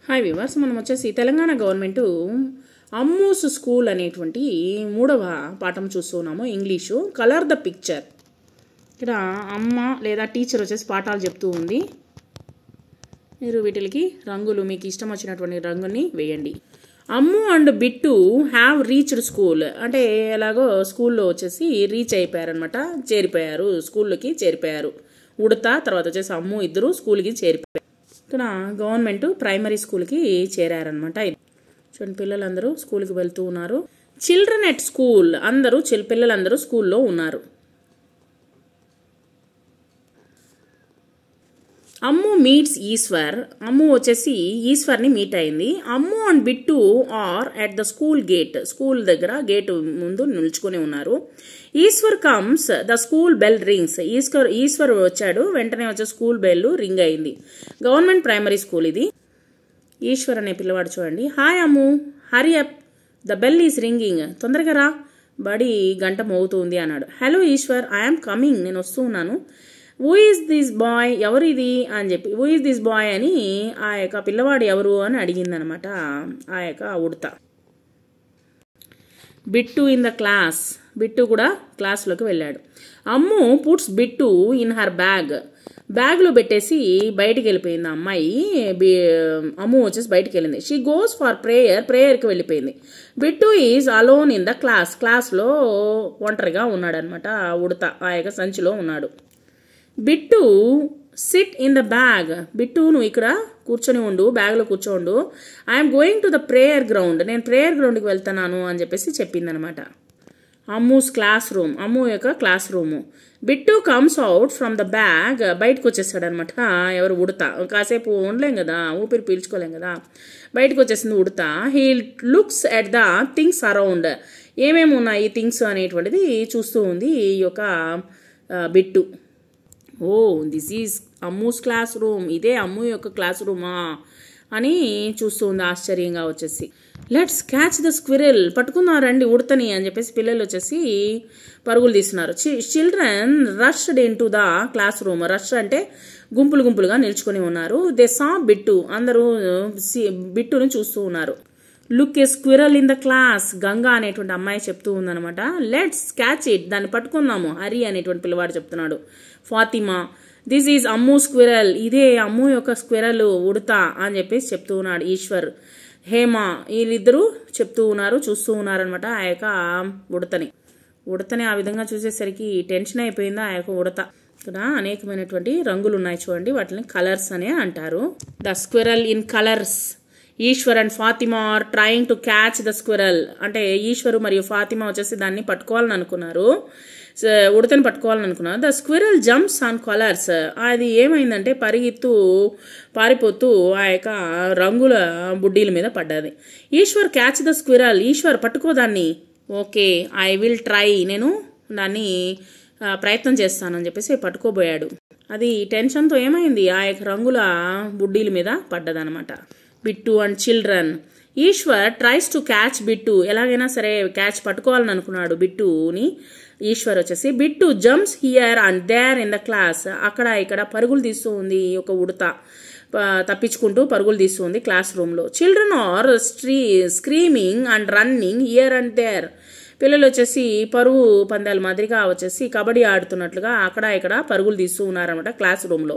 Hi viewers, మనం వచ్చేసి Telangana government Ammu's school అనేటువంటి 3వ పాఠం చూస్తున్నాము. English colour the picture. ఇక్కడ అమ్మ లేదా టీచర్ వచ్చేసి పాఠాలు చెప్తూ ఉంది. మీరు వీటికి రంగులు మీకు ఇష్టం వచ్చినటువంటి రంగుని వేయండి. Ammu and Bittu have reached school. అంటే ఎలాగో స్కూల్లో వచ్చేసి రీచ్ అయిపోయారనమాట, చేరిపోయారు, స్కూల్లోకి చేరిపోయారు. ఉడత తర్వాత వచ్చేసి అమ్ము ఇద్దరు స్కూల్కి చేరిపోయారు. ఇక్కడ గవర్నమెంట్ ప్రైమరీ స్కూల్కి చేరారనమాట. చూడండి, పిల్లలందరూ స్కూల్కి వెళ్తూ ఉన్నారు. చిల్డ్రన్ ఎట్ స్కూల్, అందరూ పిల్లలందరూ స్కూల్లో ఉన్నారు. అమ్ము మీట్స్ ఈశ్వర్. అమ్ము వచ్చేసి ఈశ్వర్ని మీట్ అయింది. Ammu and Bittu are at the school gate. School దగ్గర గేట్ ముందు నిల్చుకొని ఉన్నారు. Eshwar comes, the school bell rings. Eshwar వచ్చాడు, వెంటనే వచ్చే స్కూల్ బెల్ రింగ్ అయింది. గవర్నమెంట్ ప్రైమరీ స్కూల్ ఇది. ఈశ్వర్ అనే పిల్లవాడు చూడండి. Hi Ammu, hurry up, the bell is ringing. తొందరగా రా, బడి గంట మోగుతుంది అన్నాడు. హలో ఈశ్వర్, ఐఎమ్ కమింగ్, నేను వస్తూ ఉన్నాను. హూ ఈజ్ దిస్ బాయ్, ఎవరు ఇది అని చెప్పి, హూ ఈజ్ దిస్ బాయ్ అని ఆ యొక్క పిల్లవాడు ఎవరు అని అడిగిందనమాట ఆ యొక్క ఉడత. Bittu in the class, Bittu కూడా క్లాస్లోకి వెళ్ళాడు. Ammu puts Bittu in her bag. బ్యాగ్లో పెట్టేసి బయటికి వెళ్ళిపోయింది ఆ అమ్మాయి. అమ్ము వచ్చేసి బయటికి వెళ్ళింది. షీ గోస్ ఫర్ ప్రేయర్కి వెళ్ళిపోయింది. Bittu is alone in the క్లాస్లో ఒంటరిగా ఉన్నాడు అనమాట. ఉడత ఆ యొక్క సంచిలో ఉన్నాడు. Bittu sit in the bag. Bittu నువ్వు ఇక్కడ కూర్చొని ఉండు, బ్యాగ్లో కూర్చోండు. I'm going to the prayer ground, నేను ప్రేయర్ గ్రౌండ్కి వెళ్తున్నాను అని చెప్పేసి చెప్పిందనమాట. అమ్మూస్ క్లాస్ రూమ్, అమ్ము యొక్క class room. Bittu comes out from the bag, బయటకు వచ్చేసాడు అనమాట. ఎవరు? ఉడత. కాసేపు ఉండలేం కదా, ఊపిరి పీల్చుకోలేం కదా, బయటకు వచ్చేసింది ఉడత. He looks at the things around. ఏమేమి ఉన్నాయి థింగ్స్ అనేటువంటిది చూస్తూ ఉంది ఈ యొక్క Bittu. Oh, this is Ammu's class room, ఇదే అమ్ము యొక్క క్లాస్ రూమా అని చూస్తూ ఉంది ఆశ్చర్యంగా వచ్చేసి. లెట్స్ క్యాచ్ ద స్క్విరెల్, పట్టుకుందాం రండి ఉడతని అని చెప్పేసి పిల్లలు వచ్చేసి పరుగులు తీస్తున్నారు. Children rushed in to the class room. Rush అంటే గుంపులు గుంపులుగా నిల్చుకొని ఉన్నారు. దే సా బిట్టు, అందరూ బిట్టును చూస్తూ ఉన్నారు. Look A squirrel in the class, Ganga అనేటువంటి అమ్మాయి చెప్తూ ఉందనమాట. లెట్స్ క్యాచ్ ఇట్, దాన్ని పట్టుకుందాము, హరి అనేటువంటి పిల్లవాడు చెప్తున్నాడు. Fatima, this is Ammu squirrel, ఇదే అమ్ము యొక్క స్క్విరల్ ఉడత అని చెప్పేసి చెప్తూ ఉన్నాడు ఈశ్వర్. హేమ, వీళ్ళిద్దరూ చెప్తూ ఉన్నారు, చూస్తూ ఉన్నారనమాట ఆ యొక్క ఉడతని ఆ విధంగా చూసేసరికి టెన్షన్ అయిపోయింది ఆ యొక్క ఉడత. ఇక్కడ అనేకమైనటువంటి రంగులు ఉన్నాయి చూడండి, వాటిని కలర్స్ అనే అంటారు. The squirrel in colours. Eshwar and Fatima are trying to catch the squirrel. అంటే ఈశ్వరు మరియు ఫాతిమా వచ్చేసి దాన్ని పట్టుకోవాలని అనుకున్నారు, ఉడతని పట్టుకోవాలని అనుకున్నారు. The squirrel jumps on colours. అది ఏమైందంటే పారిపోతూ ఆ యొక్క రంగుల బుడ్డీల మీద పడ్డది. Eshwar catch the squirrel, Eshwar పట్టుకోదాన్ని. ఓకే, ఐ విల్ ట్రై, నేను దాన్ని ప్రయత్నం చేస్తానని చెప్పేసి పట్టుకోబోయాడు. అది టెన్షన్తో ఏమైంది, ఆ యొక్క రంగుల బుడ్డీల మీద పడ్డదనమాట. Bittu and children. Eshwar tries to catch Bittu, ఎలాగైనా సరే క్యాచ్ పట్టుకోవాలని అనుకున్నాడు బిట్టుని. ఈశ్వర్ వచ్చేసి Bittu jumps here and there in the class. అక్కడ ఇక్కడ పరుగులు తీస్తూ ఉంది ఈ యొక్క ఉడత, తప్పించుకుంటూ పరుగులు తీస్తూ ఉంది క్లాస్ రూమ్లో. Children are screaming and running here and there. పిల్లలు వచ్చేసి పరుగు పందాల మాదిరిగా వచ్చేసి కబడ్డీ ఆడుతున్నట్లుగా అక్కడ ఇక్కడ పరుగులు తీస్తూ ఉన్నారనమాట క్లాస్ రూమ్లో.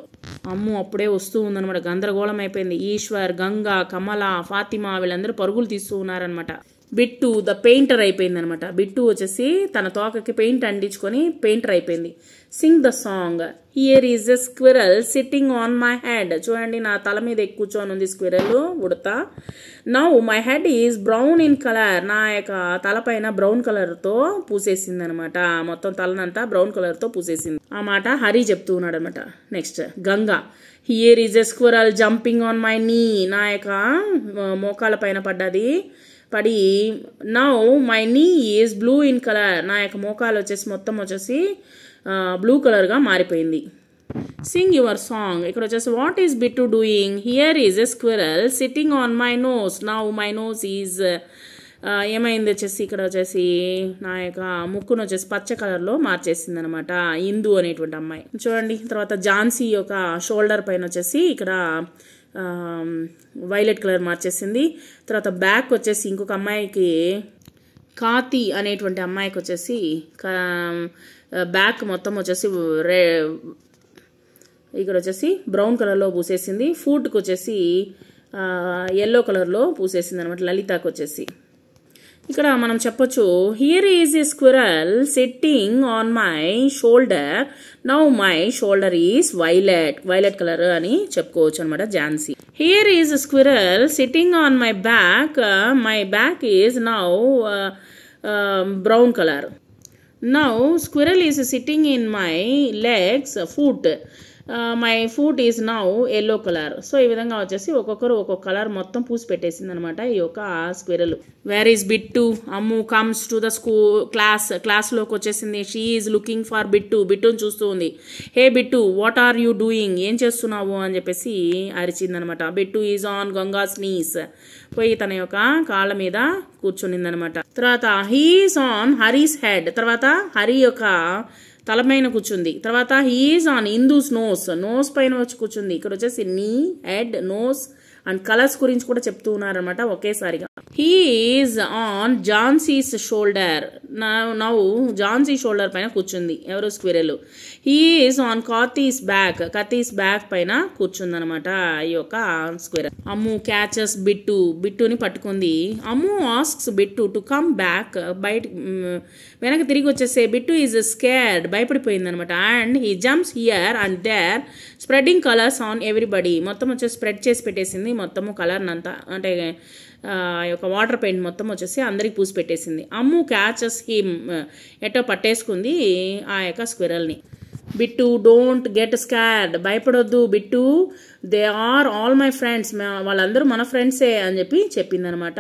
అమ్ము అప్పుడే వస్తూ ఉందనమాట, గందరగోళం అయిపోయింది. ఈశ్వర్, గంగా, కమల, ఫాతిమా వీళ్ళందరూ పరుగులు తీస్తూ ఉన్నారనమాట. బిట్టు ద పెయింటర్ అయిపోయింది అనమాట. బిట్టు వచ్చేసి తన తోకకి పెయింట్ అంటించుకొని పెయింటర్ అయిపోయింది. Singh the song. Here is a squirrel sitting on my head. చూడండి, నా తల మీద కూర్చొని ఉంది స్క్విరల్ ఉడత. Now my head is brown in colour. నా యొక్క తలపైన బ్రౌన్ కలర్తో పూసేసింది అనమాట, మొత్తం తలనంతా బ్రౌన్ కలర్తో పూసేసింది. ఆ మాట హరి చెప్తూ ఉన్నాడు అనమాట. Next Ganga. Here is a squirrel jumping on my knee. నా యొక్క మోకాల పైన పడి now my knee is blue in colour. నా యొక్క మోకాలు వచ్చేసి మొత్తం వచ్చేసి బ్లూ కలర్గా మారిపోయింది. Sing your song. ఇక్కడ వచ్చేసి what is Bittu doing. Here is a squirrel sitting on my nose. Now my nose is ఏమైంది వచ్చేసి ఇక్కడ వచ్చేసి నా యొక్క ముక్కును వచ్చేసి పచ్చ కలర్లో మార్చేసింది అనమాట ఇందు అనేటువంటి అమ్మాయి. చూడండి, తర్వాత ఝాన్సీ యొక్క షోల్డర్ పైన వచ్చేసి ఇక్కడ వైలెట్ కలర్ మార్చేసింది. తర్వాత బ్యాక్ వచ్చేసి ఇంకొక అమ్మాయికి కాతి అనేటువంటి అమ్మాయికి వచ్చేసి బ్యాక్ మొత్తం వచ్చేసి ఇక్కడ వచ్చేసి బ్రౌన్ కలర్లో పూసేసింది. ఫూట్కి వచ్చేసి ఎల్లో కలర్లో పూసేసింది అనమాట లలితకు వచ్చేసి. ఇక్కడ మనం చెప్పొచ్చు here is a squirrel sitting on my shoulder now my shoulder is violet colour అని చెప్పుకోవచ్చు అనమాట Jhansi. Here is a squirrel sitting on my back is now brown colour. Now squirrel is sitting in my legs my foot is now yellow colour. So ఈ విధంగా వచ్చేసి ఒక్కొక్కరు ఒక్కొక్క colour మొత్తం పూసి పెట్టేసింది అనమాట ఈ యొక్క squirrel. Where is Bittu? Ammu comes to the క్లాస్లోకి వచ్చేసింది. షీ ఈజ్ లుకింగ్ ఫర్ బిట్టుని చూస్తూ ఉంది. Hey Bittu, what are you doing? ఏం చేస్తున్నావు అని చెప్పేసి అరిచిందనమాట. Bittu is on Ganga's knees, పోయి తన యొక్క కాళ్ళ మీద కూర్చునిందనమాట. తర్వాత హీఈస్ ఆన్ హరీస్ హెడ్, తర్వాత హరి యొక్క తలపైన కూర్చుంది. తర్వాత హీఈస్ ఆన్ ఇందూస్ నోస్ పైన వచ్చి కూర్చుంది. ఇక్కడ వచ్చేసి నీ, హెడ్, నోస్ అండ్ కలర్స్ గురించి కూడా చెప్తూ ఉన్నారనమాట ఒకేసారిగా. He is on Jhansi's shoulder, now Jhansi shoulder పైన కూర్చుంది ఎవరు? Squirrel. He is on Kathi's back పైన కూర్చుందనమాట ఈ యొక్క స్క్విరెల్. అమ్ము క్యాచెస్ బిట్టుని పట్టుకుంది. Ammu asks Bittu to come back, వెనక తిరిగి వచ్చేసే. బిట్టు ఈజ్ స్కేర్డ్, భయపడిపోయింది అనమాట. And he jumps here and there spreading colours on everybody, మొత్తం వచ్చేసి స్ప్రెడ్ చేసి పెట్టేసింది మొత్తము కలర్నంతా, అంటే యొక్క వాటర్ పెయింట్ మొత్తం వచ్చేసి అందరికి పూసి పెట్టేసింది. అమ్ము క్యాచెస్ హిమ్, ఎటో పట్టేసుకుంది ఆ యొక్క స్క్విరల్ని. బిట్టు డోంట్ గెట్ స్కార్డ్, భయపడొద్దు Bittu, they are all my friends, వాళ్ళందరూ మన ఫ్రెండ్సే అని చెప్పిందనమాట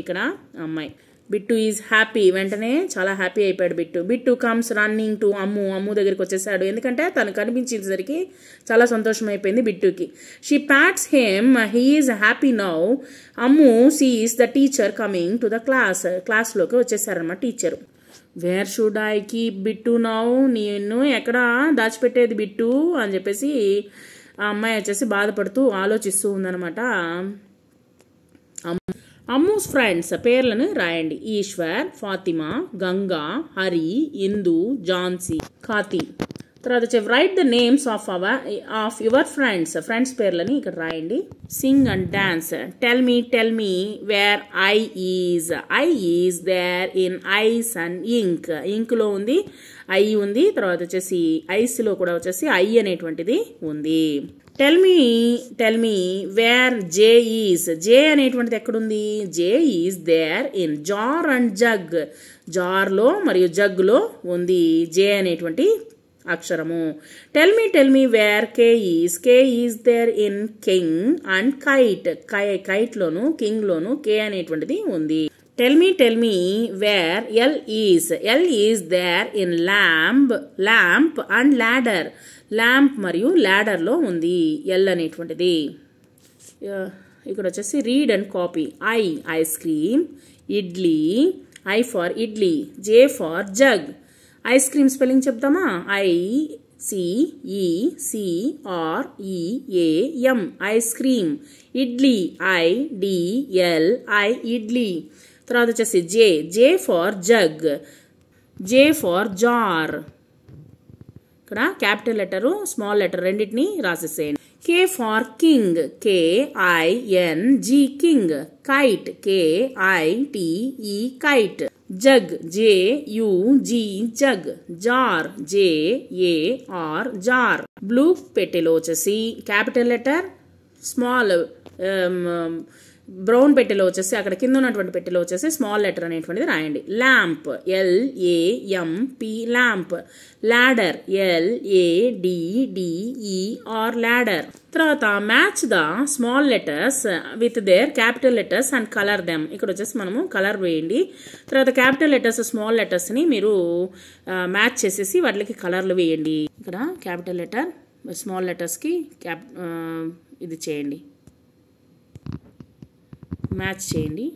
ఇక్కడ అమ్మాయి. బిట్టు ఈజ్ హ్యాపీ, వెంటనే చాలా హ్యాపీ అయిపోయాడు Bittu comes running to Ammu దగ్గరికి వచ్చేసాడు. ఎందుకంటే తను కనిపించేసరికి చాలా సంతోషం అయిపోయింది బిట్టుకి. She pats him, he is happy now. Ammu sees the teacher coming to the క్లాస్లోకి వచ్చేసారనమాట teacher. Where should I keep Bittu now, నిన్ను ఎక్కడ దాచిపెట్టేది బిట్టు అని చెప్పేసి ఆ అమ్మాయి వచ్చేసి బాధపడుతూ ఆలోచిస్తూ ఉందనమాట. అమ్మూస్ ఫ్రెండ్స్ పేర్లను రాయండి. ఈశ్వర్, ఫాతిమా, గంగా, హరి, ఇందు, ఝాన్సీ, కాతి. తర్వాత write the names of your friends పేర్లని ఇక్కడ రాయండి. Sing and dance. Tell me where I is there in ice and ink లో ఉంది, ఐ ఉంది. తర్వాత వచ్చేసి ఐస్ లో కూడా వచ్చేసి ఐ అనేటువంటిది ఉంది. టెల్ మీ వేర్ జే అనేటువంటిది ఎక్కడుంది? J is there in jar and jug, జార్లో మరియు జగ్లో ఉంది జే అనేటువంటి అక్షరము. Tell me where K is there in king and kite లోను కింగ్ లోను కే అనేటువంటిది ఉంది. Tell me where L is there in lamp and ladder, lamp మరియు ల్యాడర్లో ఉంది ఎల్ అనేటువంటిది. ఇక్కడ వచ్చేసి read and copy. Ice cream, idli, I for idli, J for jug. Ice cream spelling చెప్తామా? ICECREAM ice cream. Idli IDLI idli. తర్వాత వచ్చేసి J for jug, J for jar. ఇక్కడ క్యాపిటల్ లెటరు స్మాల్ లెటర్ రెండింటిని రాసేసేయండి. K for king, KING king. Kite KITE kite. Jug JUG jug. Jar JAR jar. Blue పెట్టెలో వచ్చేసి capital letter, small brown పెట్టెలో వచ్చేసి అక్కడ కింద ఉన్నటువంటి పెట్టెలో వచ్చేసి స్మాల్ లెటర్ అనేటువంటిది రాయండి. Lamp LAMP lamp. Ladder LADDER ladder. తర్వాత match the small letters with their capital letters and colour them. ఇక్కడ వచ్చేసి మనము కలర్ వేయండి. తర్వాత క్యాపిటల్ లెటర్స్ స్మాల్ లెటర్స్ని మీరు మ్యాచ్ చేసేసి వాటికి కలర్లు వేయండి. ఇక్కడ క్యాపిటల్ లెటర్ స్మాల్ లెటర్స్కి ఇది చేయండి, మ్యాచ్ చేయండి.